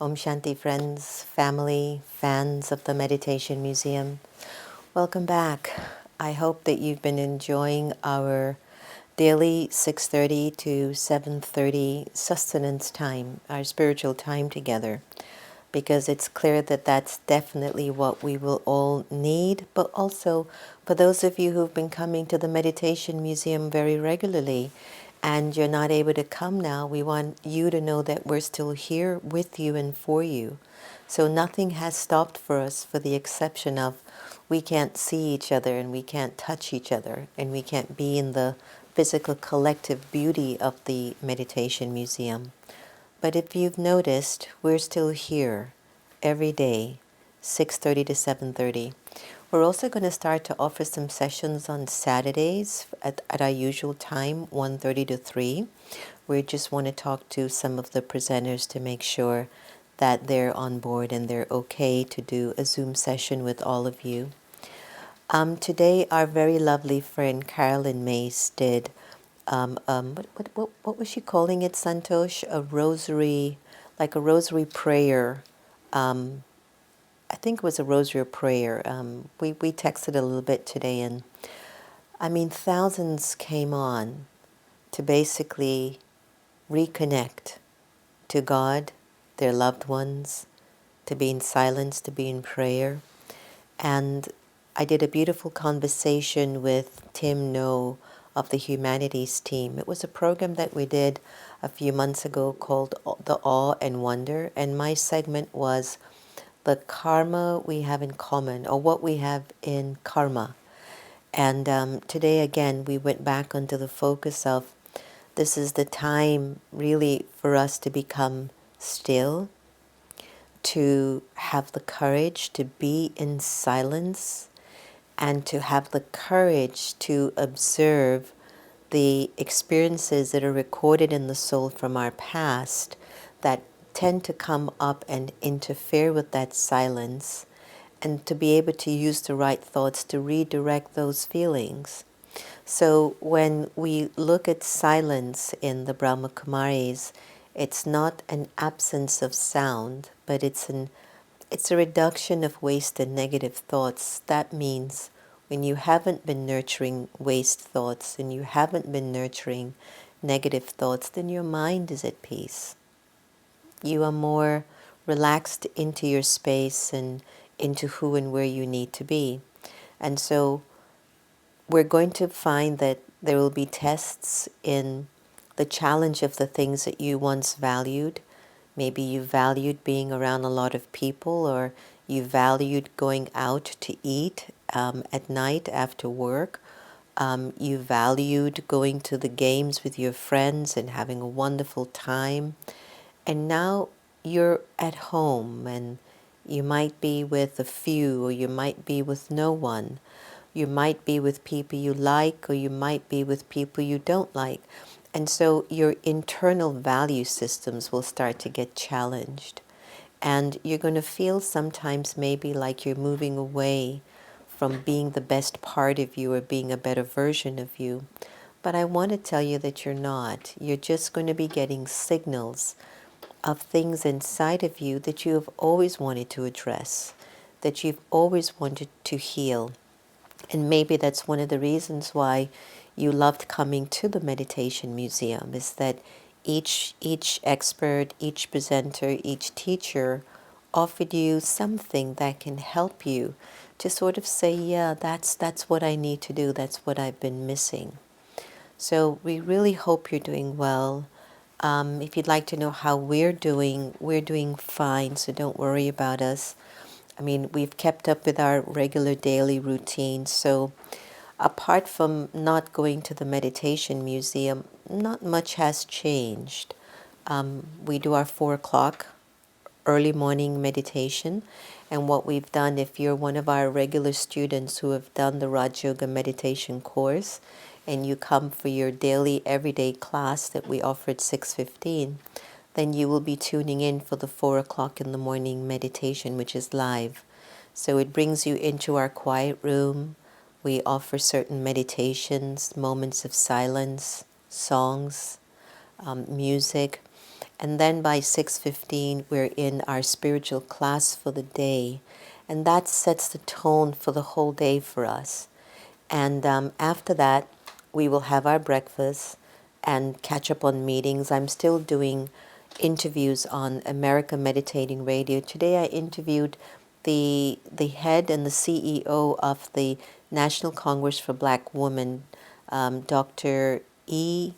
Om Shanti friends, family, fans of the Meditation Museum. Welcome back. I hope that you've been enjoying our daily 6:30 to 7:30 sustenance time, our spiritual time together, because it's clear that that's definitely what we will all need, but also for those of you who've been coming to the Meditation Museum very regularly and you're not able to come now, we want you to know that we're still here with you and for you. So nothing has stopped for us, for the exception of we can't see each other and we can't touch each other and we can't be in the physical collective beauty of the Meditation Museum. But if you've noticed, we're still here every day, 6:30 to 7:30. We're also going to start to offer some sessions on Saturdays at our usual time, 1:30 to 3. We just want to talk to some of the presenters to make sure that they're on board and they're okay to do a Zoom session with all of you. Today, our very lovely friend Carolyn Mace did what was she calling it, Santosh? A rosary, like a rosary prayer. I think it was a rosary prayer. We texted a little bit today, and I mean, thousands came on to basically reconnect to God, their loved ones, to be in silence, to be in prayer. And I did a beautiful conversation with Tim No of the Humanities team. It was a program that we did a few months ago called The Awe and Wonder, and my segment was the karma we have in common, or what we have in karma. And today again, we went back onto the focus of this is the time really for us to become still, to have the courage to be in silence, and to have the courage to observe the experiences that are recorded in the soul from our past that tend to come up and interfere with that silence, and to be able to use the right thoughts to redirect those feelings. So when we look at silence in the Brahma Kumaris, it's not an absence of sound, but it's a reduction of waste and negative thoughts. That means when you haven't been nurturing waste thoughts and you haven't been nurturing negative thoughts, then your mind is at peace. You are more relaxed into your space and into who and where you need to be. And so we're going to find that there will be tests in the challenge of the things that you once valued. Maybe you valued being around a lot of people, or you valued going out to eat at night after work. You valued going to the games with your friends and having a wonderful time. And now you're at home and you might be with a few, or you might be with no one. You might be with people you like, or you might be with people you don't like. And so your internal value systems will start to get challenged. And you're going to feel sometimes maybe like you're moving away from being the best part of you or being a better version of you. But I want to tell you that you're not. You're just going to be getting signals of things inside of you that you have always wanted to address, that you've always wanted to heal. And maybe that's one of the reasons why you loved coming to the Meditation Museum, is that each expert, each presenter, each teacher offered you something that can help you to sort of say, yeah, that's what I need to do, that's what I've been missing. So we really hope you're doing well. If you'd like to know how we're doing fine, so don't worry about us. I mean, we've kept up with our regular daily routine. So apart from not going to the Meditation Museum, not much has changed. We do our 4 o'clock early morning meditation. And what we've done, if you're one of our regular students who have done the Raj Yoga meditation course, and you come for your daily everyday class that we offer at 6:15, then you will be tuning in for the 4 o'clock in the morning meditation, which is live. So it brings you into our quiet room. We offer certain meditations, moments of silence, songs, music. And then by 6:15, we're in our spiritual class for the day. And that sets the tone for the whole day for us. And after that, we will have our breakfast and catch up on meetings. I'm still doing interviews on America Meditating Radio. Today I interviewed the head and the CEO of the National Congress for Black Women, Dr. E.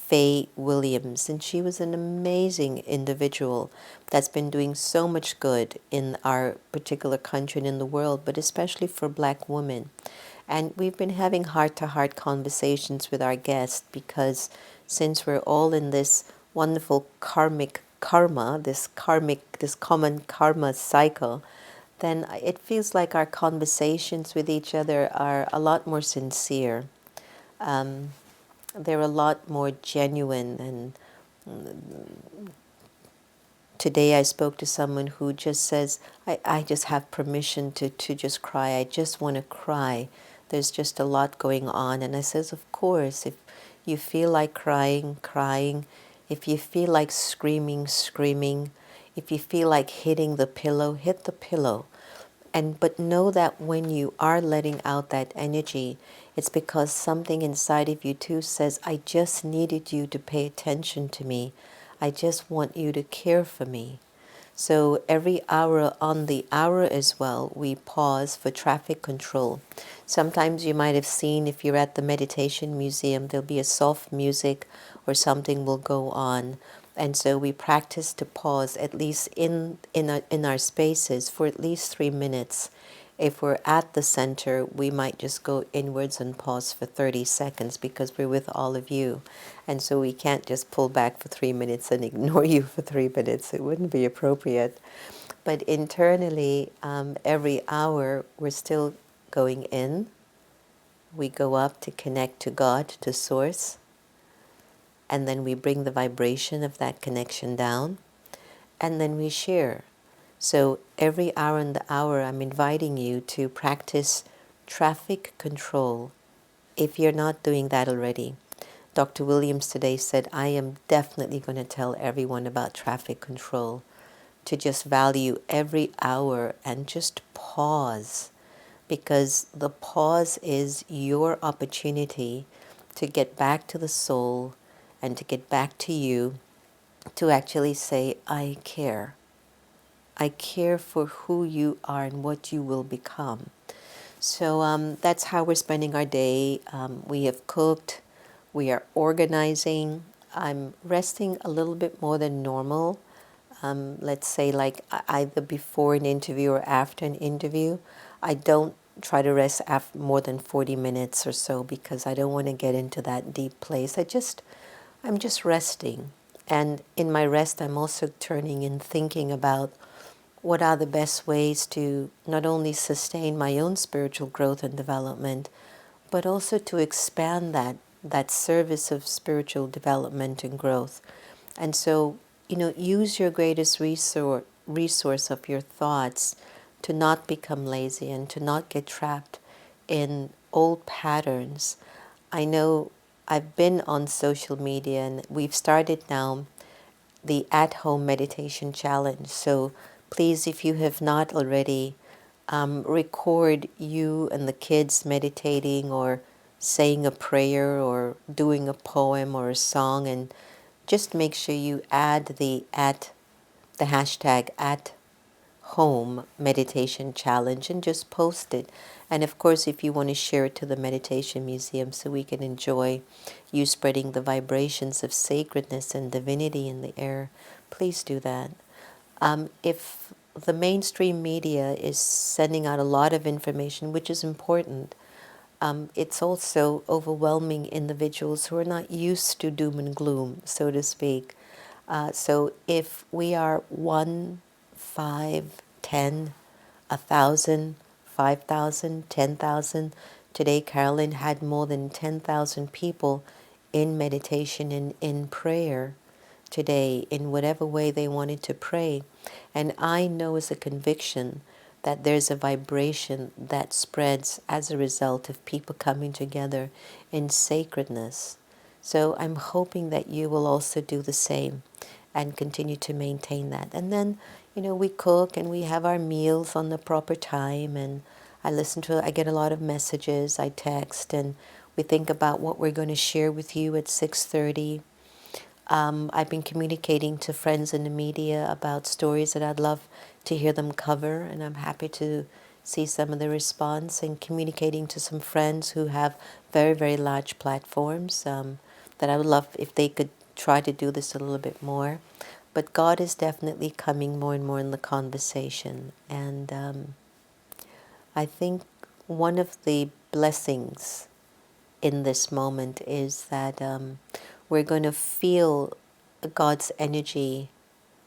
Faye Williams, and she was an amazing individual that's been doing so much good in our particular country and in the world, but especially for black women. And we've been having heart-to-heart conversations with our guests because since we're all in this wonderful karmic karma, this common karma cycle, then it feels like our conversations with each other are a lot more sincere. Um, they're a lot more genuine. And today I spoke to someone who just says, I just have permission to just cry. I just want to cry. There's just a lot going on. And I says, of course, if you feel like crying, crying. If you feel like screaming, screaming. If you feel like hitting the pillow, hit the pillow. But know that when you are letting out that energy, it's because something inside of you too says, I just needed you to pay attention to me. I just want you to care for me. So every hour on the hour as well, we pause for traffic control. Sometimes you might have seen, if you're at the meditation museum, there'll be a soft music or something will go on. And so we practice to pause at least in our spaces for at least 3 minutes. If we're at the center, we might just go inwards and pause for 30 seconds because we're with all of you. And so we can't just pull back for 3 minutes and ignore you for 3 minutes. It wouldn't be appropriate. But internally, every hour, we're still going in. We go up to connect to God, to Source. And then we bring the vibration of that connection down. And then we share. So every hour in the hour, I'm inviting you to practice traffic control if you're not doing that already. Dr. Williams today said, I am definitely going to tell everyone about traffic control, to just value every hour and just pause, because the pause is your opportunity to get back to the soul and to get back to you, to actually say, I care. I care for who you are and what you will become. So that's how we're spending our day. We have cooked. We are organizing. I'm resting a little bit more than normal. Let's say like either before an interview or after an interview. I don't try to rest after more than 40 minutes or so because I don't want to get into that deep place. I'm just resting. And in my rest, I'm also turning and thinking about what are the best ways to not only sustain my own spiritual growth and development, but also to expand that service of spiritual development and growth. And so, use your greatest resource of your thoughts to not become lazy and to not get trapped in old patterns. I know I've been on social media and we've started now the at-home meditation challenge. So please, if you have not already, record you and the kids meditating or saying a prayer or doing a poem or a song, and just make sure you add the hashtag at home meditation challenge and just post it. And of course, if you want to share it to the meditation museum so we can enjoy you spreading the vibrations of sacredness and divinity in the air, please do that. If the mainstream media is sending out a lot of information, which is important, it's also overwhelming individuals who are not used to doom and gloom, so to speak. So if we are 1, 5, 10, 1,000, 5,000, 10,000, today Carolyn had more than 10,000 people in meditation and in prayer today, in whatever way they wanted to pray. And I know as a conviction that there's a vibration that spreads as a result of people coming together in sacredness. So I'm hoping that you will also do the same. and continue to maintain that. And then, we cook and we have our meals on the proper time, and I get a lot of messages, I text, and we think about what we're going to share with you at 6:30. I've been communicating to friends in the media about stories that I'd love to hear them cover, and I'm happy to see some of the response, and communicating to some friends who have very, very large platforms that I would love if they could try to do this a little bit more. But God is definitely coming more and more in the conversation. And I think one of the blessings in this moment is that we're going to feel God's energy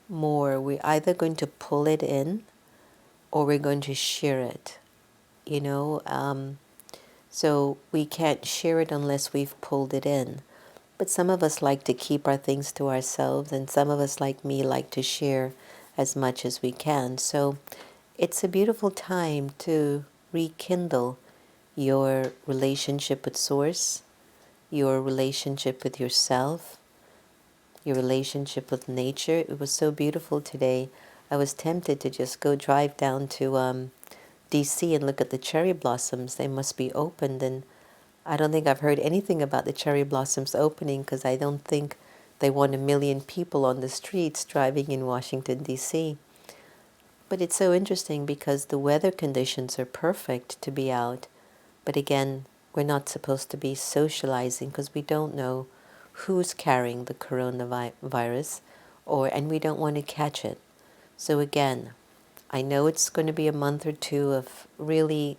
more. We're either going to pull it in or we're going to share it, you know. So we can't share it unless we've pulled it in. But some of us like to keep our things to ourselves, and some of us, like me, like to share as much as we can. So it's a beautiful time to rekindle your relationship with Source, your relationship with yourself, your relationship with nature. It was so beautiful today. I was tempted to just go drive down to DC and look at the cherry blossoms. They must be opened, and I don't think I've heard anything about the cherry blossoms opening, because I don't think they want 1 million people on the streets driving in Washington, D.C. But it's so interesting because the weather conditions are perfect to be out. But again, we're not supposed to be socializing because we don't know who's carrying the coronavirus, and we don't want to catch it. So again, I know it's going to be a month or two of really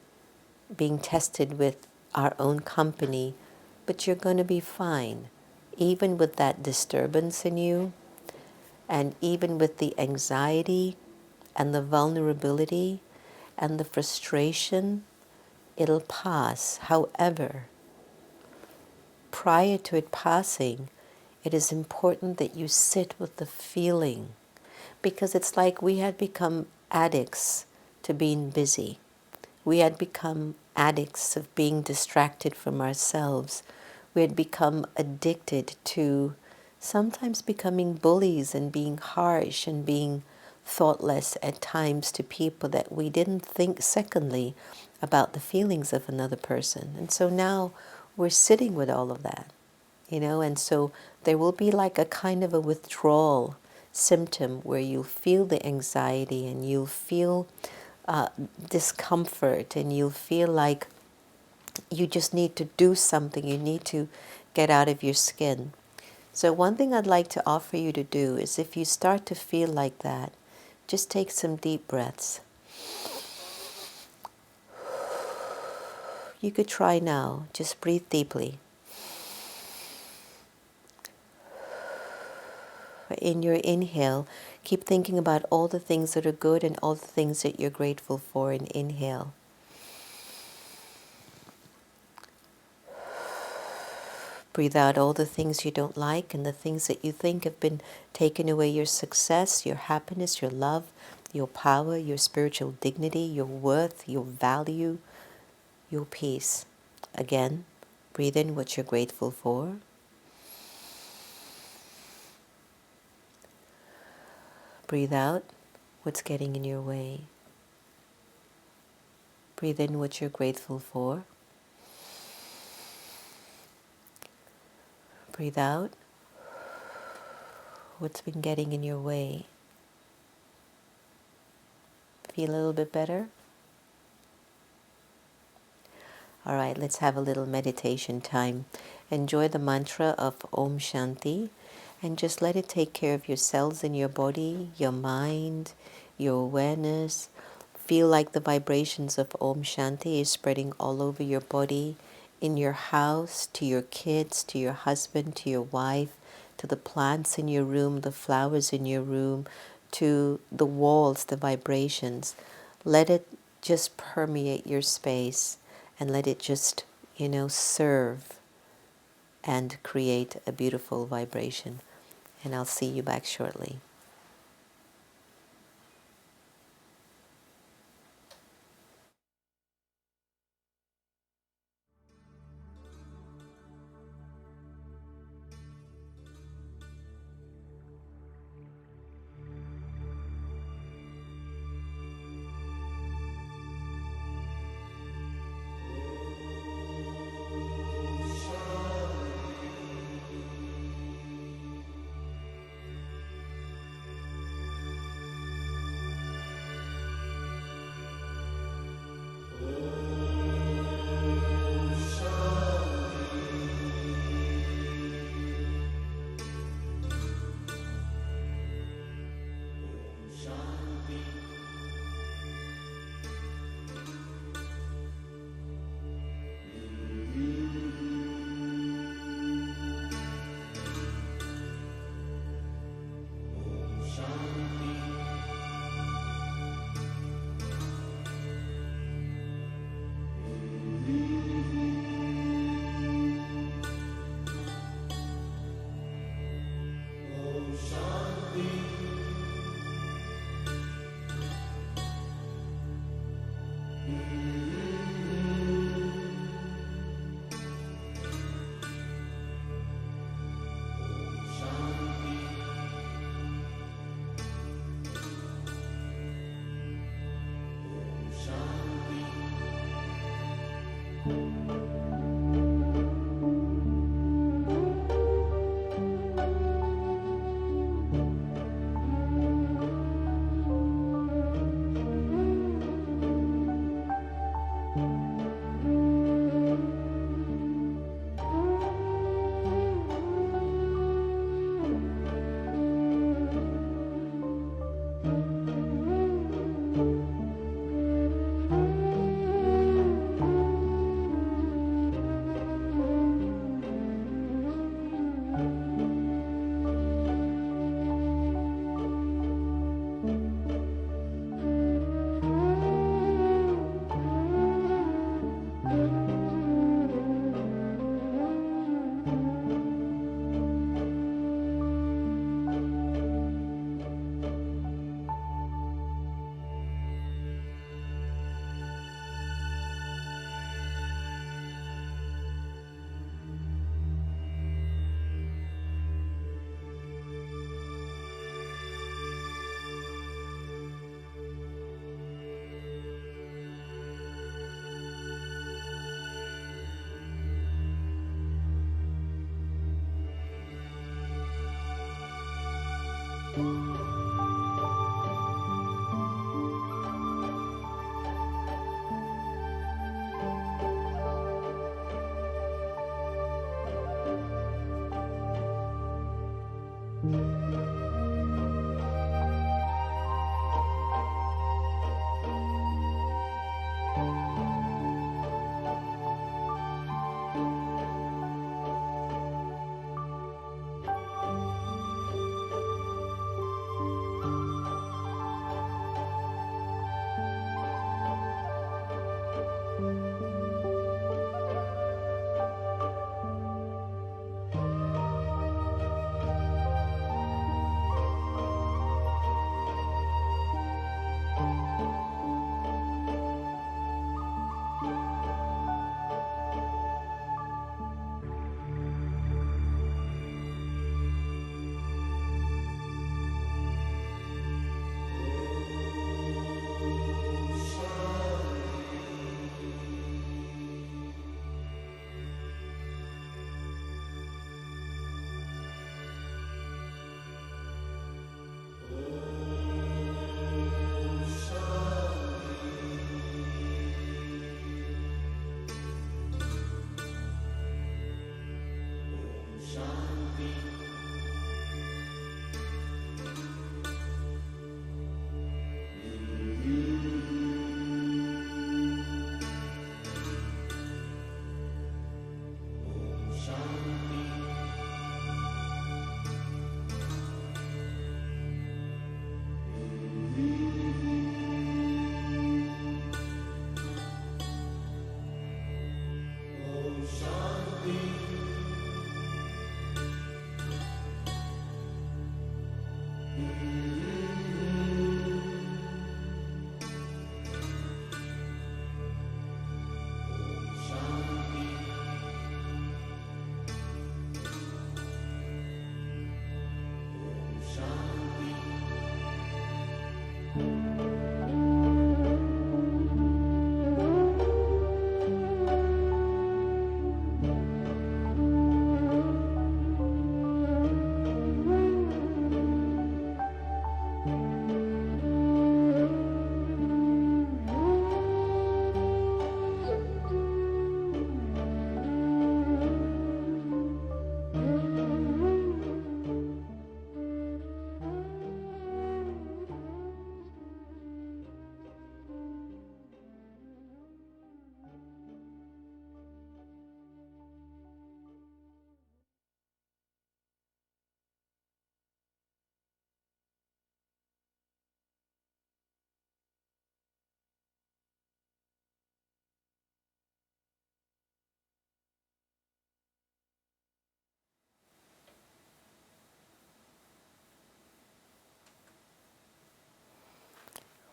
being tested with our own company, but you're going to be fine. Even with that disturbance in you, and even with the anxiety and the vulnerability and the frustration, it'll pass. However, prior to it passing, it is important that you sit with the feeling, because it's like we had become addicts to being busy. We had become addicts of being distracted from ourselves. We had become addicted to sometimes becoming bullies and being harsh and being thoughtless at times to people that we didn't think secondly about the feelings of another person. And so now we're sitting with all of that, and so there will be like a kind of a withdrawal symptom where you'll feel the anxiety and you'll feel discomfort, and you'll feel like you just need to do something. You need to get out of your skin. So one thing I'd like to offer you to do is, if you start to feel like that, just take some deep breaths. You could try now. Just breathe deeply. In your inhale, keep thinking about all the things that are good and all the things that you're grateful for, and inhale. Breathe out all the things you don't like and the things that you think have been taken away: your success, your happiness, your love, your power, your spiritual dignity, your worth, your value, your peace. Again, breathe in what you're grateful for. Breathe out what's getting in your way. Breathe in what you're grateful for. Breathe out what's been getting in your way. Feel a little bit better? All right, let's have a little meditation time. Enjoy the mantra of Om Shanti, and just let it take care of your cells in your body, your mind, your awareness. Feel like the vibrations of Om Shanti is spreading all over your body, in your house, to your kids, to your husband, to your wife, to the plants in your room, the flowers in your room, to the walls, the vibrations. Let it just permeate your space, and let it just, serve and create a beautiful vibration. And I'll see you back shortly.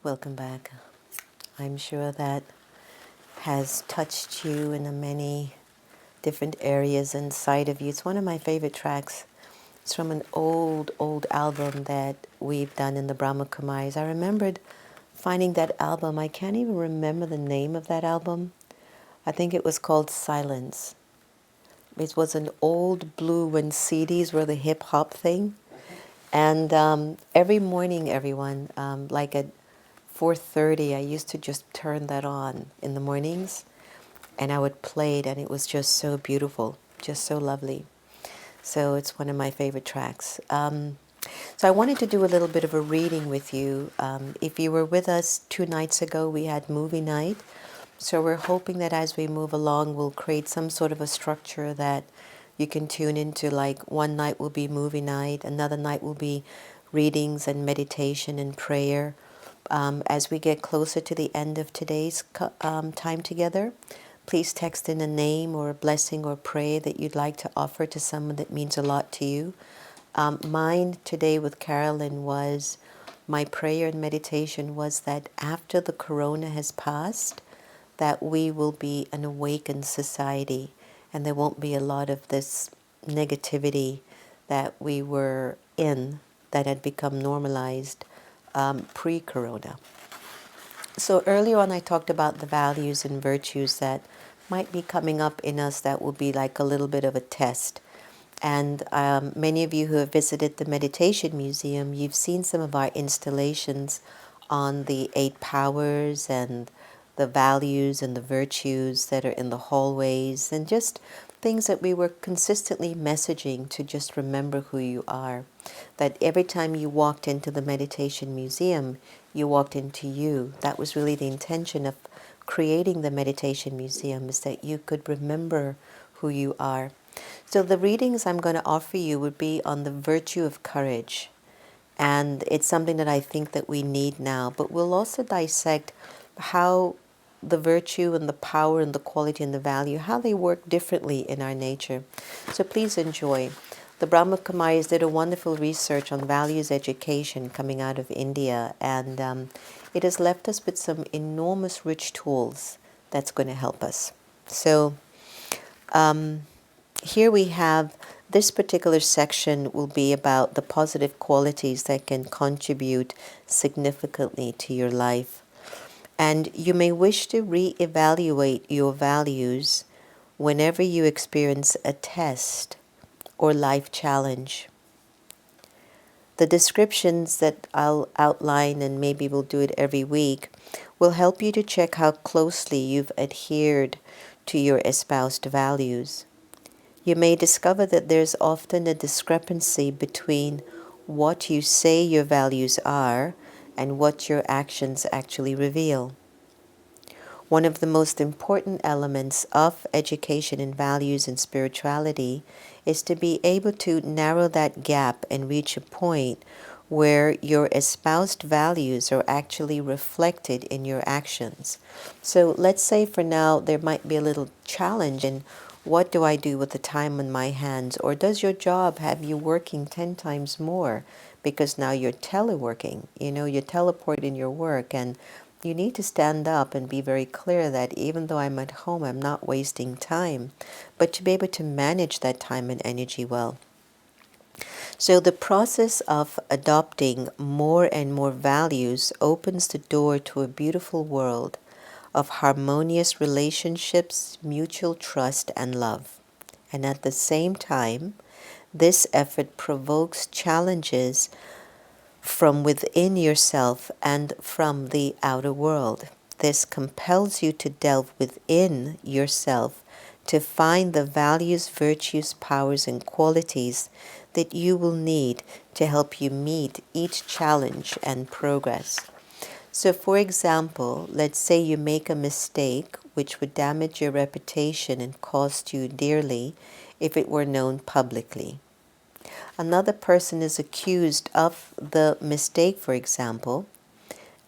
Welcome back. I'm sure that has touched you in the many different areas inside of you. It's one of my favorite tracks. It's from an old album that we've done in the Brahma Kumaris. I remembered finding that album. I can't even remember the name of that album. I think it was called Silence. It was an old blue when CDs were the hip hop thing. And every morning, everyone, like at 4:30, I used to just turn that on in the mornings, and I would play it, and it was just so beautiful, just so lovely. So it's one of my favorite tracks. So I wanted to do a little bit of a reading with you. If you were with us 2 nights ago, we had movie night. So we're hoping that as we move along, we'll create some sort of a structure that you can tune into. Like one night will be movie night, another night will be readings and meditation and prayer. As we get closer to the end of today's time together, please text in a name or a blessing or prayer that you'd like to offer to someone that means a lot to you. Mine today with Carolyn was, my prayer and meditation was that after the corona has passed, that we will be an awakened society and there won't be a lot of this negativity that we were in that had become normalized pre-corona. So earlier on I talked about the values and virtues that might be coming up in us that will be like a little bit of a test. And many of you who have visited the Meditation Museum, you've seen some of our installations on the 8 powers and the values and the virtues that are in the hallways, and just things that we were consistently messaging to just remember who you are. That every time you walked into the Meditation Museum, you walked into you. That was really the intention of creating the Meditation Museum, is that you could remember who you are. So the readings I'm going to offer you would be on the virtue of courage. And it's something that I think that we need now. But we'll also dissect how the virtue and the power and the quality and the value, how they work differently in our nature. So please enjoy. The Brahma Kumaris did a wonderful research on values education coming out of India. And it has left us with some enormous rich tools that's going to help us. So here we have this particular section will be about the positive qualities that can contribute significantly to your life. And you may wish to reevaluate your values whenever you experience a test or life challenge. The descriptions that I'll outline, and maybe we'll do it every week, will help you to check how closely you've adhered to your espoused values. You may discover that there's often a discrepancy between what you say your values are and what your actions actually reveal. One of the most important elements of education in values and spirituality is to be able to narrow that gap and reach a point where your espoused values are actually reflected in your actions. So let's say for now there might be a little challenge in what do I do with the time on my hands? Or does your job have you working 10 times more because now you're teleworking? You're teleporting your work, and you need to stand up and be very clear that even though I'm at home, I'm not wasting time, but to be able to manage that time and energy well. So the process of adopting more and more values opens the door to a beautiful world of harmonious relationships, mutual trust, and love. And at the same time, this effort provokes challenges from within yourself and from the outer world. This compels you to delve within yourself to find the values, virtues, powers, and qualities that you will need to help you meet each challenge and progress. So, for example, let's say you make a mistake which would damage your reputation and cost you dearly if it were known publicly. Another person is accused of the mistake, for example,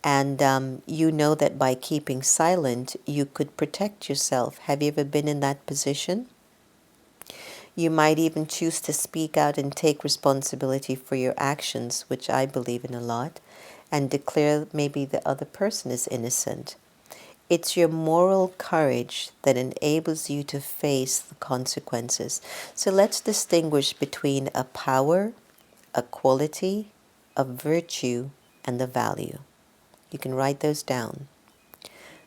and you know that by keeping silent, you could protect yourself. Have you ever been in that position? You might even choose to speak out and take responsibility for your actions, which I believe in a lot, and declare maybe the other person is innocent. It's your moral courage that enables you to face the consequences. So let's distinguish between a power, a quality, a virtue, and a value. You can write those down.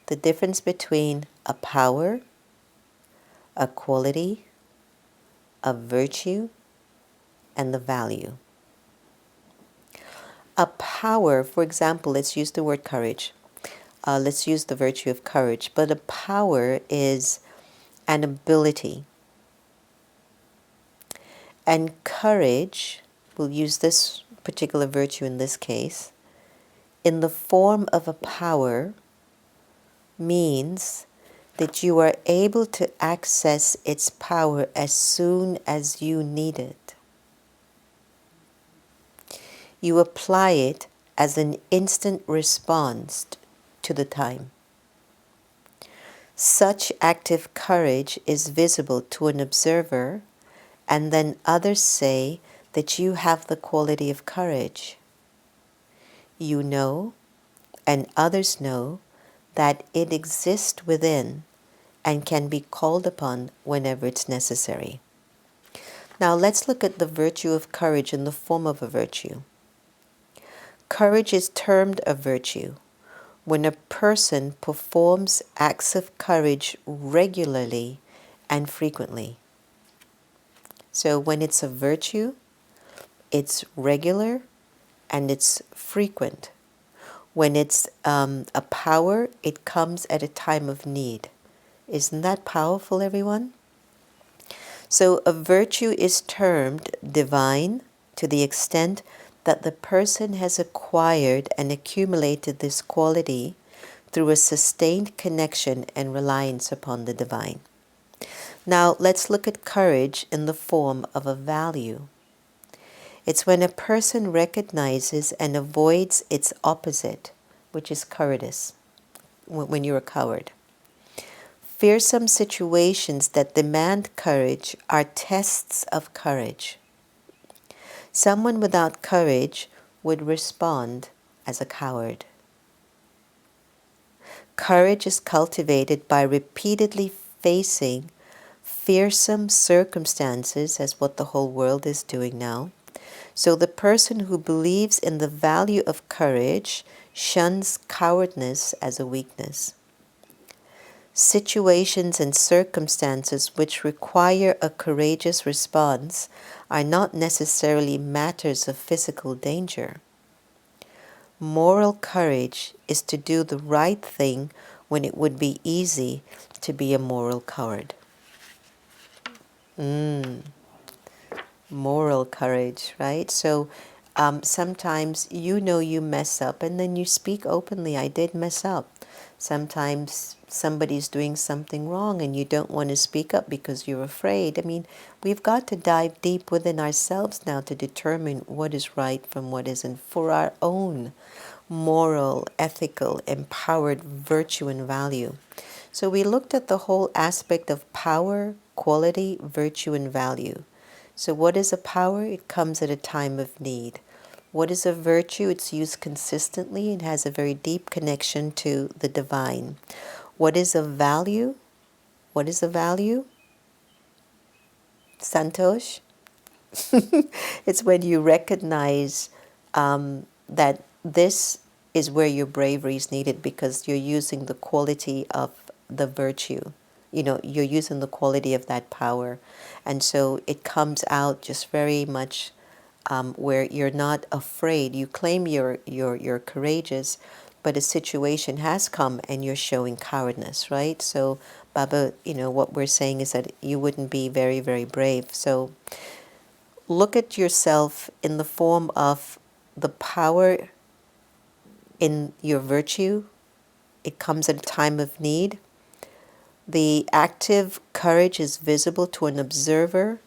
The difference between a power, a quality, a virtue, and the value. A power, for example, let's use the word courage. Let's use the virtue of courage. But a power is an ability. And courage, we'll use this particular virtue in this case, in the form of a power means that you are able to access its power as soon as you need it. You apply it as an instant response to the time. Such active courage is visible to an observer, and then others say that you have the quality of courage. You know, and others know, that it exists within and can be called upon whenever it's necessary. Now let's look at the virtue of courage in the form of a virtue. Courage is termed a virtue when a person performs acts of courage regularly and frequently. So when it's a virtue, it's regular and it's frequent. When it's a power, it comes at a time of need. Isn't that powerful, everyone? So a virtue is termed divine to the extent that the person has acquired and accumulated this quality through a sustained connection and reliance upon the divine. Now let's look at courage in the form of a value. It's when a person recognizes and avoids its opposite, which is cowardice, when you're a coward. Fearsome situations that demand courage are tests of courage. Someone without courage would respond as a coward. Courage is cultivated by repeatedly facing fearsome circumstances, as what the whole world is doing now. So the person who believes in the value of courage shuns cowardness as a weakness. Situations and circumstances which require a courageous response are not necessarily matters of physical danger. Moral courage is to do the right thing when it would be easy to be a moral coward. Moral courage, right? So sometimes you mess up and then you speak openly, I did mess up. Sometimes somebody's doing something wrong and you don't want to speak up because you're afraid. I mean, we've got to dive deep within ourselves now to determine what is right from what isn't for our own moral, ethical, empowered virtue and value. So we looked at the whole aspect of power, quality, virtue, and value. So what is a power? It comes at a time of need. What is a virtue? It's used consistently and has a very deep connection to the divine. What is a value? What is a value? Santosh? It's when you recognize that this is where your bravery is needed because you're using the quality of the virtue. You're using the quality of that power. And so it comes out just very much where you're not afraid. You claim you're courageous, but a situation has come and you're showing cowardice, right? So Baba, what we're saying is that you wouldn't be very, very brave. So look at yourself in the form of the power in your virtue. It comes at a time of need. The active courage is visible to an observer,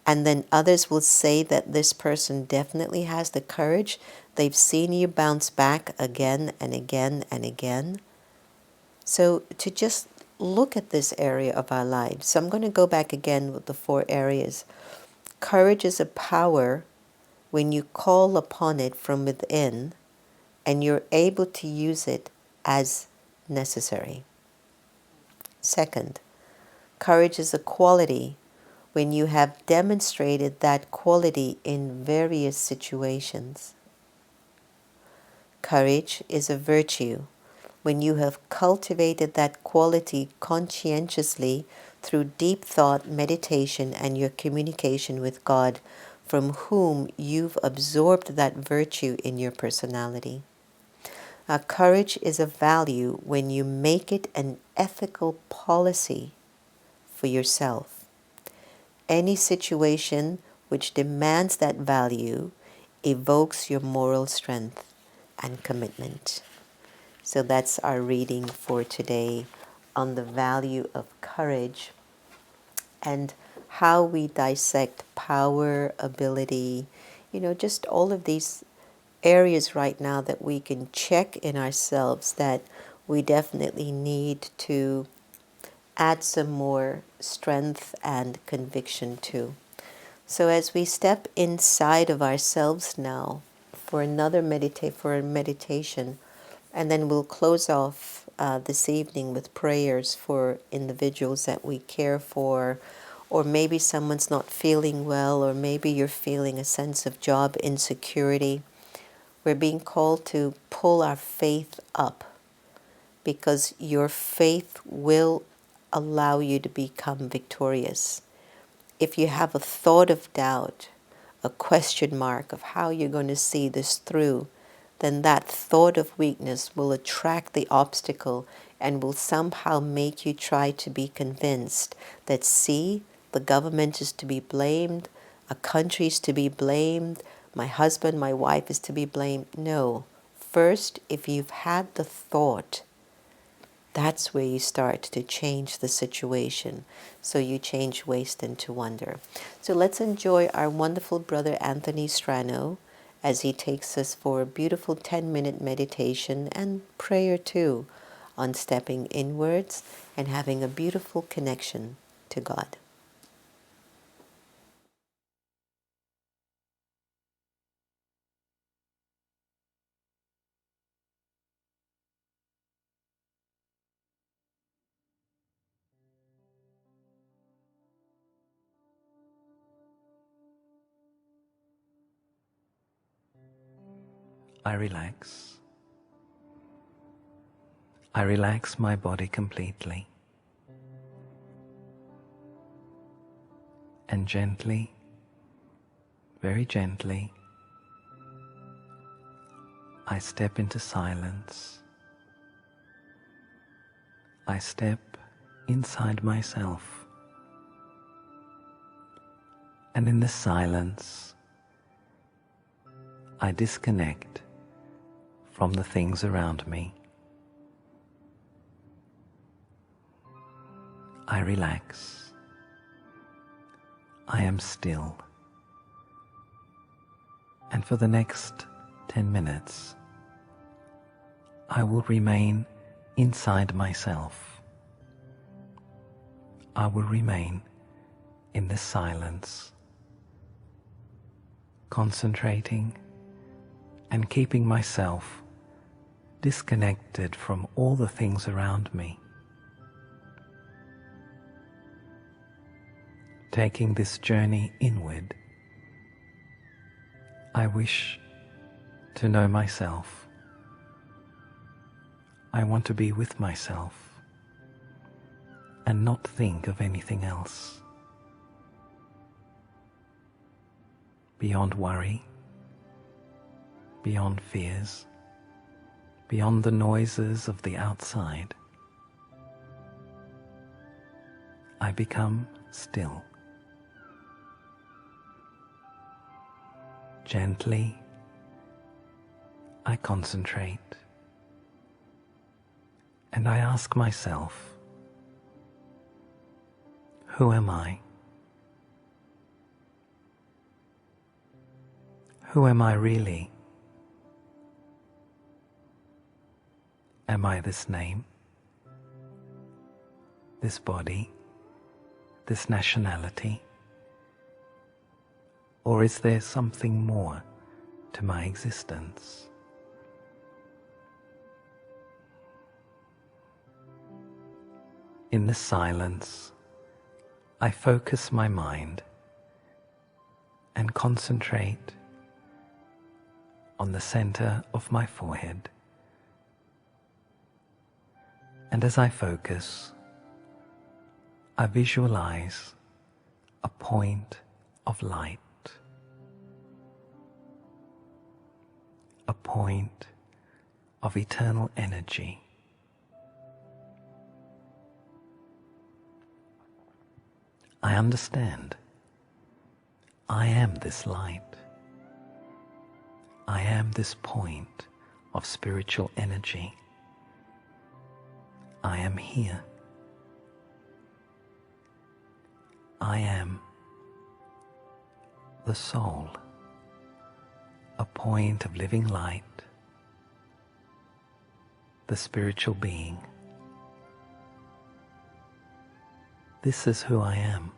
and then others will say that this person definitely has the courage. They've seen you bounce back again and again and again. So to just look at this area of our lives. So I'm going to go back again with the 4 areas. Courage is a power when you call upon it from within and you're able to use it as necessary. Second, courage is a quality when you have demonstrated that quality in various situations. Courage is a virtue when you have cultivated that quality conscientiously through deep thought, meditation, and your communication with God, from whom you've absorbed that virtue in your personality. Courage is a value when you make it an ethical policy for yourself. Any situation which demands that value evokes your moral strength and commitment. So that's our reading for today on the value of courage and how we dissect power, ability, just all of these areas right now that we can check in ourselves that we definitely need to add some more strength and conviction to. So as we step inside of ourselves now for another meditation, and then we'll close off this evening with prayers for individuals that we care for, or maybe someone's not feeling well, or maybe you're feeling a sense of job insecurity. We're being called to pull our faith up because your faith will allow you to become victorious. if you have a thought of doubt, a question mark of how you're going to see this through, then that thought of weakness will attract the obstacle and will somehow make you try to be convinced that, see, the government is to be blamed, a country is to be blamed, my husband, my wife is to be blamed. No. First, if you've had the thought, that's where you start to change the situation. So you change waste into wonder. So let's enjoy our wonderful brother Anthony Strano as he takes us for a beautiful 10-minute meditation and prayer too on stepping inwards and having a beautiful connection to God. I relax. I relax my body completely. And gently, very gently, I step into silence. I step inside myself. And in the silence, I disconnect from the things around me. I relax. I am still. And for the next 10 minutes, I will remain inside myself. I will remain in the silence, concentrating and keeping myself disconnected from all the things around me. Taking this journey inward, I wish to know myself. I want to be with myself and not think of anything else. Beyond worry, beyond fears, beyond the noises of the outside, I become still. Gently, I concentrate and I ask myself, who am I? Who am I really? Am I this name, this body, this nationality? Or is there something more to my existence? In the silence, I focus my mind and concentrate on the center of my forehead. And as I focus, I visualize a point of light, a point of eternal energy. I understand. I am this light. I am this point of spiritual energy. I am here. I am the soul, a point of living light, the spiritual being. This is who I am.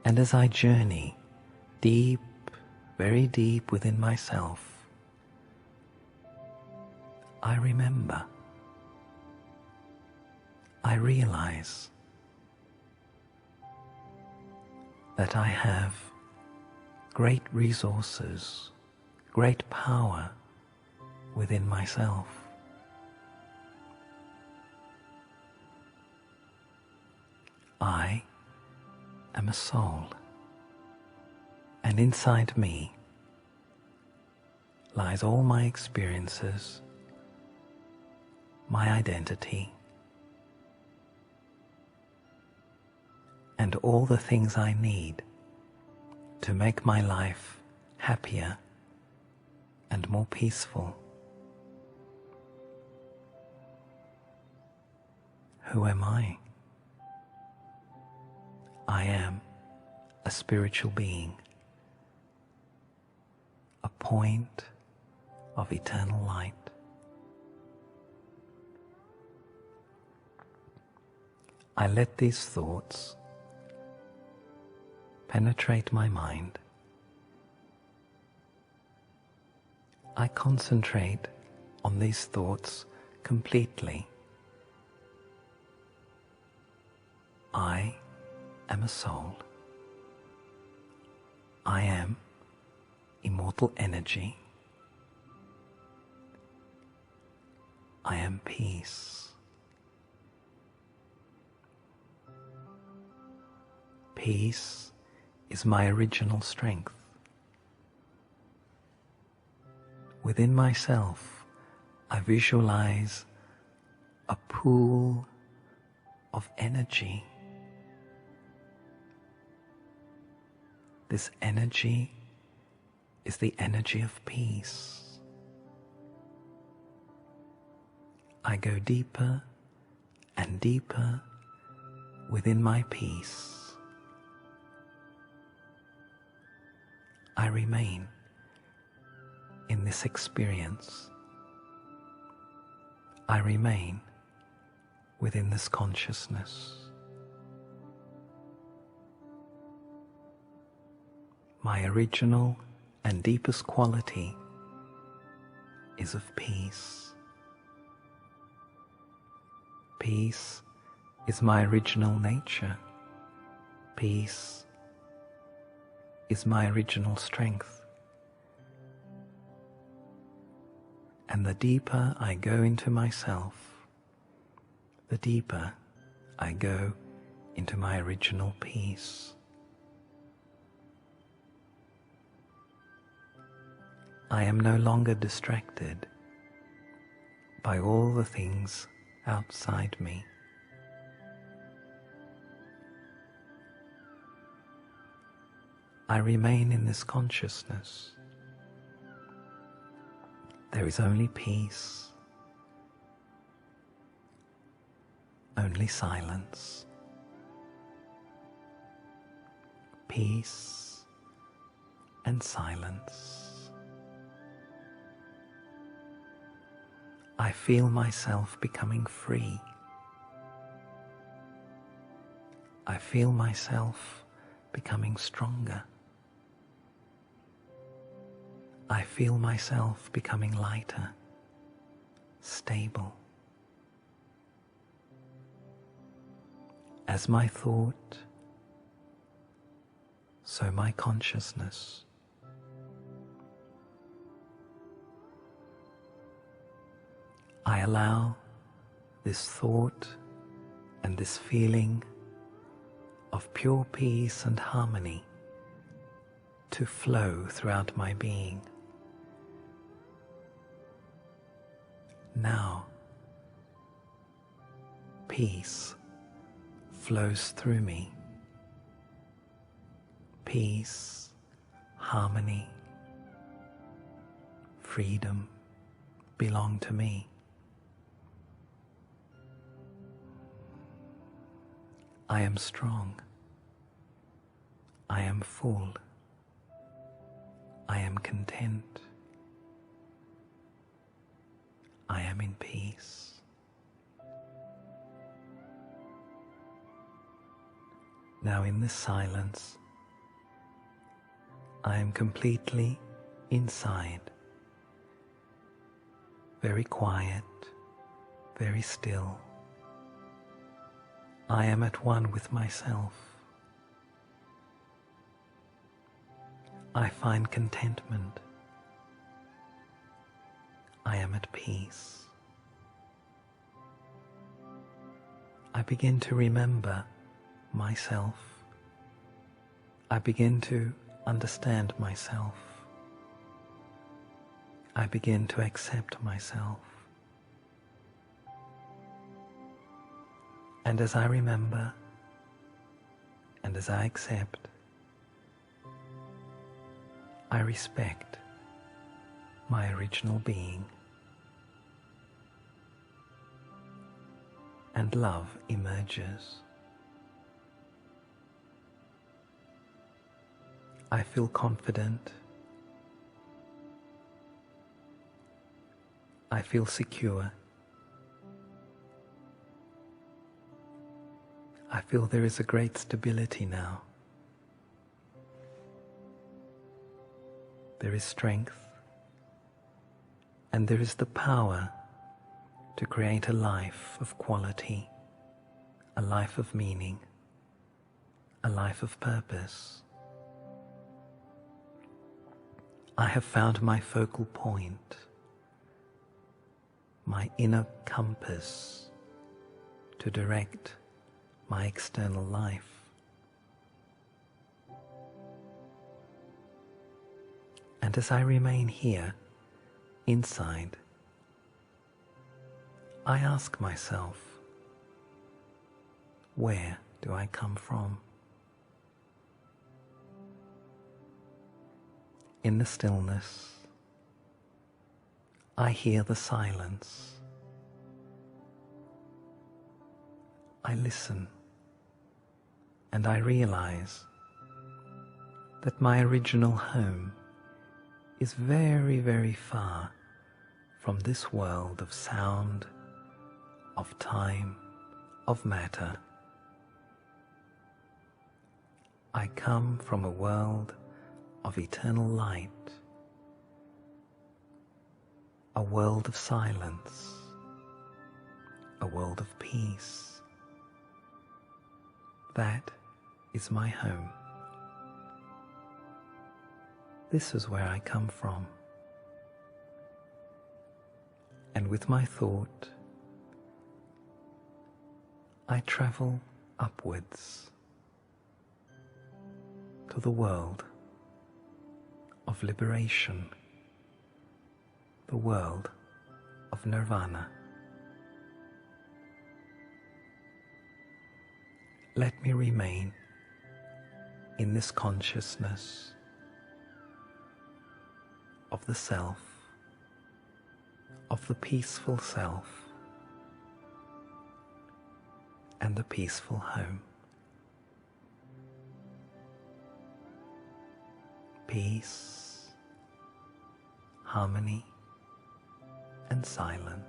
And as I journey deep, very deep within myself, I remember, I realize that I have great resources, great power within myself. I am a soul, and inside me lies all my experiences, my identity, and all the things I need to make my life happier and more peaceful. Who am I? I am a spiritual being, a point of eternal light. I let these thoughts penetrate my mind. I concentrate on these thoughts completely. I am a soul. I am immortal energy. I am peace. Peace is my original strength. Within myself, I visualize a pool of energy. This energy is the energy of peace. I go deeper and deeper within my peace. I remain in this experience. I remain within this consciousness. My original and deepest quality is of peace. Peace is my original nature. Peace is my original strength. And the deeper I go into myself, the deeper I go into my original peace. I am no longer distracted by all the things outside me. I remain in this consciousness. There is only peace, only silence. Peace and silence. I feel myself becoming free. I feel myself becoming stronger. I feel myself becoming lighter, stable. As my thought, so my consciousness. I allow this thought and this feeling of pure peace and harmony to flow throughout my being. Now, peace flows through me. Peace, harmony, freedom belong to me. I am strong. I am full. I am content. I am in peace. Now in this silence, I am completely inside, very quiet, very still. I am at one with myself. I find contentment. I am at peace. I begin to remember myself. I begin to understand myself. I begin to accept myself. And as I remember, and as I accept, I respect my original being, and love emerges. I feel confident. I feel secure. I feel there is a great stability now. There is strength, and there is the power to create a life of quality, a life of meaning, a life of purpose. I have found my focal point, my inner compass to direct my external life. And as I remain here, inside, I ask myself, where do I come from? In the stillness, I hear the silence. I listen, and I realize that my original home is very, very far from this world of sound, of time, of matter. I come from a world of eternal light, a world of silence, a world of peace. That is my home. This is where I come from. And with my thought, I travel upwards to the world of liberation, the world of nirvana. Let me remain in this consciousness of the self, of the peaceful self, and the peaceful home. Peace, harmony, and silence.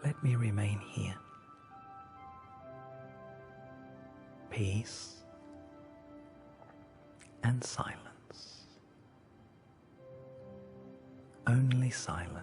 Let me remain here. Peace and silence. Only silence.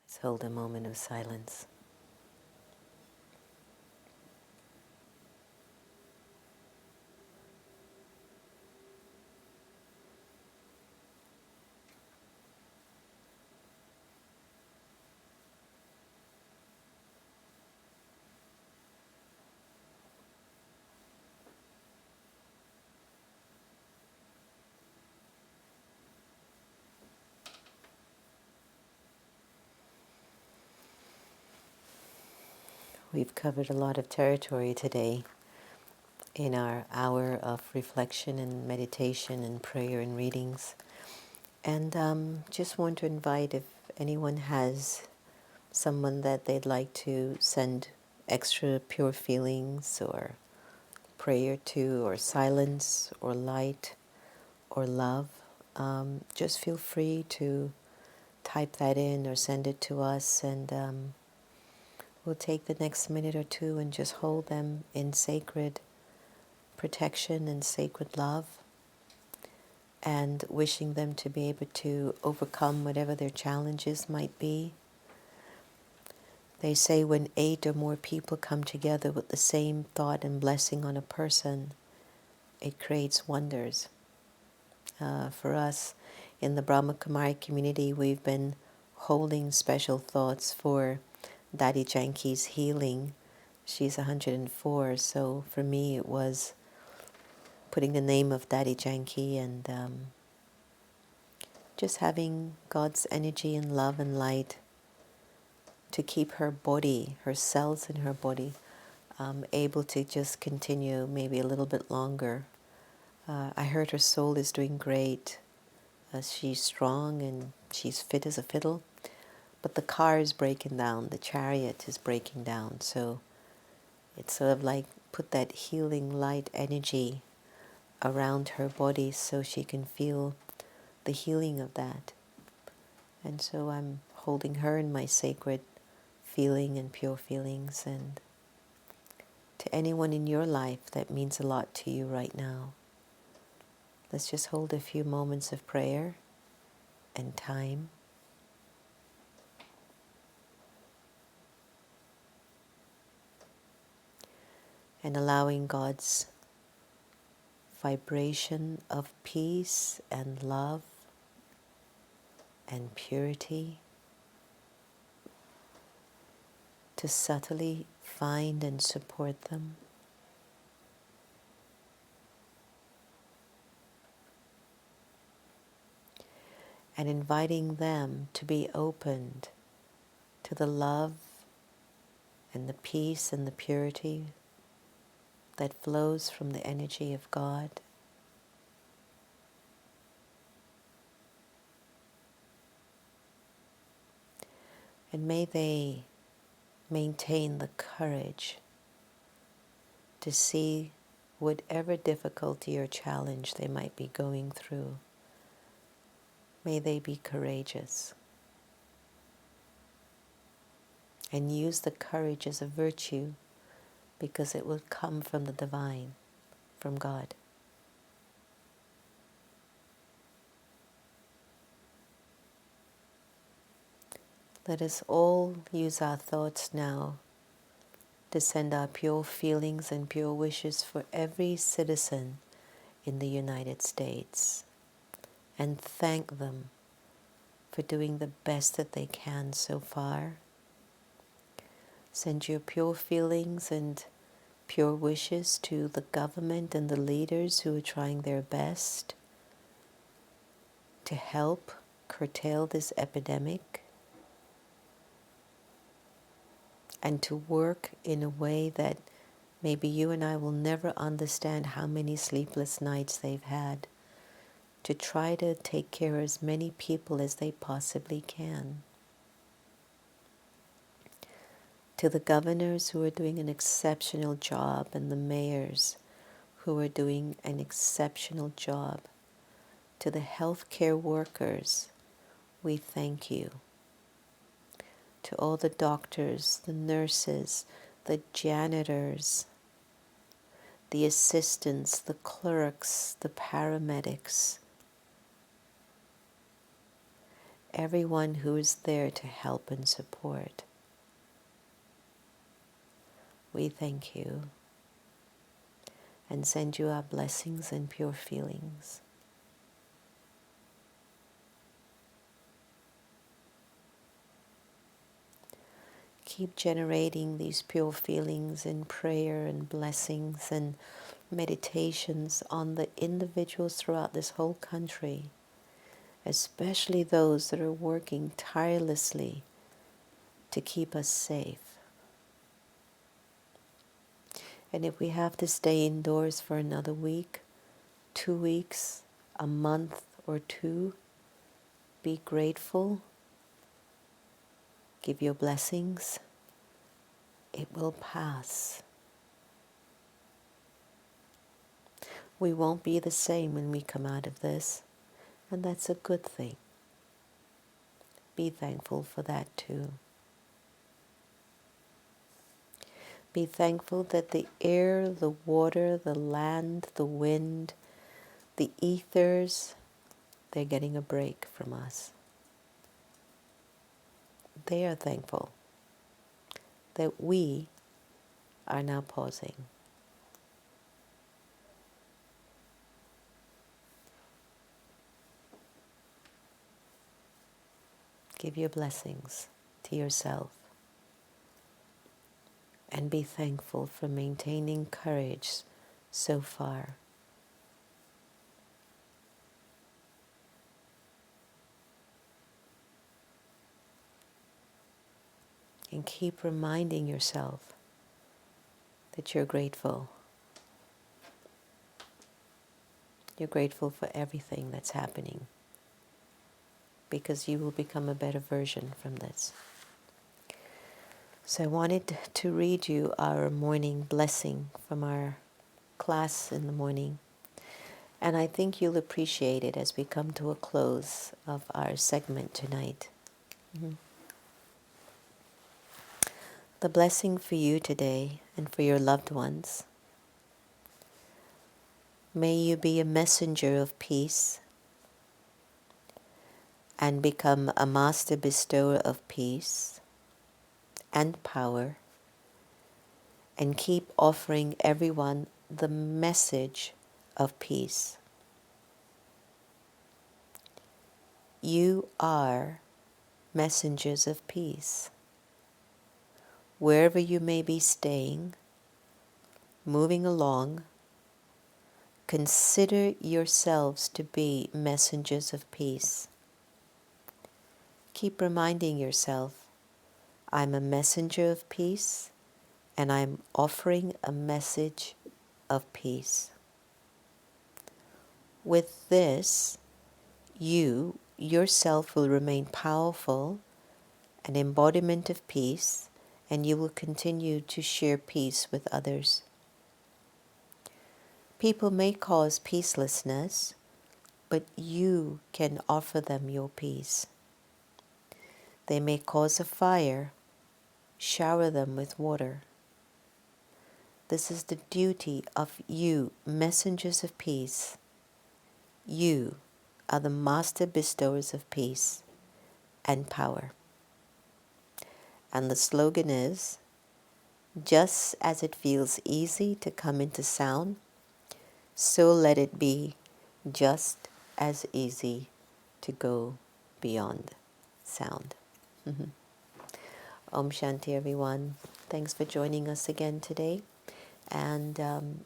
Let's hold a moment of silence. We've covered a lot of territory today in our hour of reflection and meditation and prayer and readings. And just want to invite if anyone has someone that they'd like to send extra pure feelings or prayer to, or silence or light or love, just feel free to type that in or send it to us, and we'll take the next minute or two and just hold them in sacred protection and sacred love, and wishing them to be able to overcome whatever their challenges might be. They say when 8 or more people come together with the same thought and blessing on a person, it creates wonders. For us in the Brahma Kumari community, we've been holding special thoughts for Daddy Janki's healing. She's 104, so for me it was putting the name of Daddy Janki and just having God's energy and love and light to keep her body, her cells in her body, able to just continue maybe a little bit longer. I heard her soul is doing great. She's strong and she's fit as a fiddle, but the car is breaking down, the chariot is breaking down, so it's sort of like put that healing light energy around her body so she can feel the healing of that. And so I'm holding her in my sacred feeling and pure feelings, and to anyone in your life that means a lot to you right now, let's just hold a few moments of prayer and time. And allowing God's vibration of peace and love and purity to subtly find and support them. And inviting them to be opened to the love and the peace and the purity that flows from the energy of God. And may they maintain the courage to see whatever difficulty or challenge they might be going through. May they be courageous and use the courage as a virtue, because it will come from the divine, from God. Let us all use our thoughts now to send our pure feelings and pure wishes for every citizen in the United States, and thank them for doing the best that they can so far. Send your pure feelings and pure wishes to the government and the leaders who are trying their best to help curtail this epidemic and to work in a way that maybe you and I will never understand how many sleepless nights they've had to try to take care of as many people as they possibly can. To the governors who are doing an exceptional job and the mayors who are doing an exceptional job, to the healthcare workers, we thank you. To all the doctors, the nurses, the janitors, the assistants, the clerks, the paramedics, everyone who is there to help and support, we thank you and send you our blessings and pure feelings. Keep generating these pure feelings in prayer and blessings and meditations on the individuals throughout this whole country, especially those that are working tirelessly to keep us safe. And if we have to stay indoors for another week, 2 weeks, a month or two, be grateful, give your blessings. It will pass. We won't be the same when we come out of this, and that's a good thing. Be thankful for that too. Be thankful that the air, the water, the land, the wind, the ethers, they're getting a break from us. They are thankful that we are now pausing. Give your blessings to yourself and be thankful for maintaining courage so far. And keep reminding yourself that you're grateful. You're grateful for everything that's happening because you will become a better version from this. So I wanted to read you our morning blessing from our class in the morning. And I think you'll appreciate it as we come to a close of our segment tonight. The blessing for you today and for your loved ones. May you be a messenger of peace and become a master bestower of peace and power, and keep offering everyone the message of peace. You are messengers of peace. Wherever you may be staying, moving along, consider yourselves to be messengers of peace. Keep reminding yourself, I'm a messenger of peace, and I'm offering a message of peace. With this, you yourself will remain powerful, an embodiment of peace, and you will continue to share peace with others. People may cause peacelessness, but you can offer them your peace. They may cause a fire, shower them with water. This is the duty of you, messengers of peace. You are the master bestowers of peace and power. And the slogan is, just as it feels easy to come into sound, so let it be just as easy to go beyond sound. Om Shanti, everyone. Thanks for joining us again today. And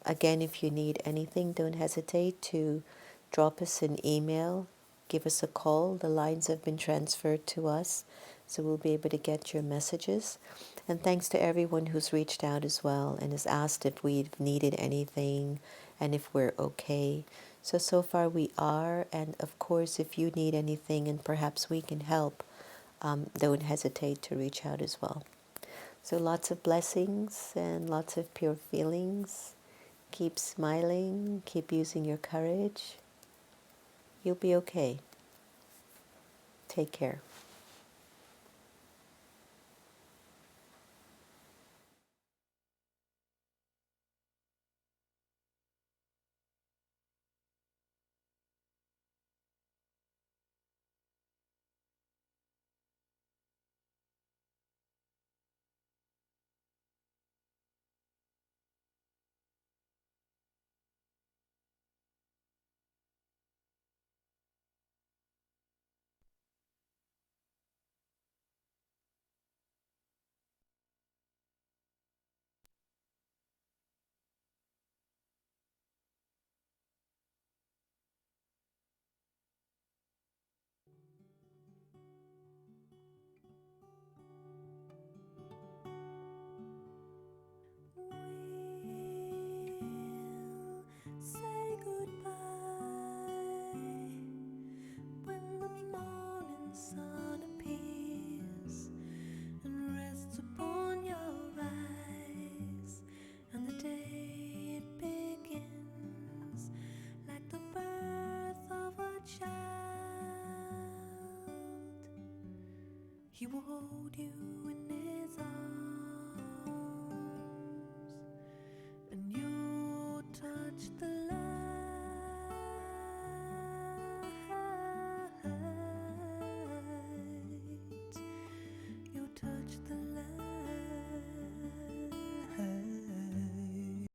again, if you need anything, don't hesitate to drop us an email, give us a call. The lines have been transferred to us, so we'll be able to get your messages. And thanks to everyone who's reached out as well and has asked if we've needed anything and if we're okay. So far we are. And of course, if you need anything and perhaps we can help, don't hesitate to reach out as well. So lots of blessings and lots of pure feelings. Keep smiling, keep using your courage. You'll be okay. Take care. He will hold you in his arms, and you'll touch the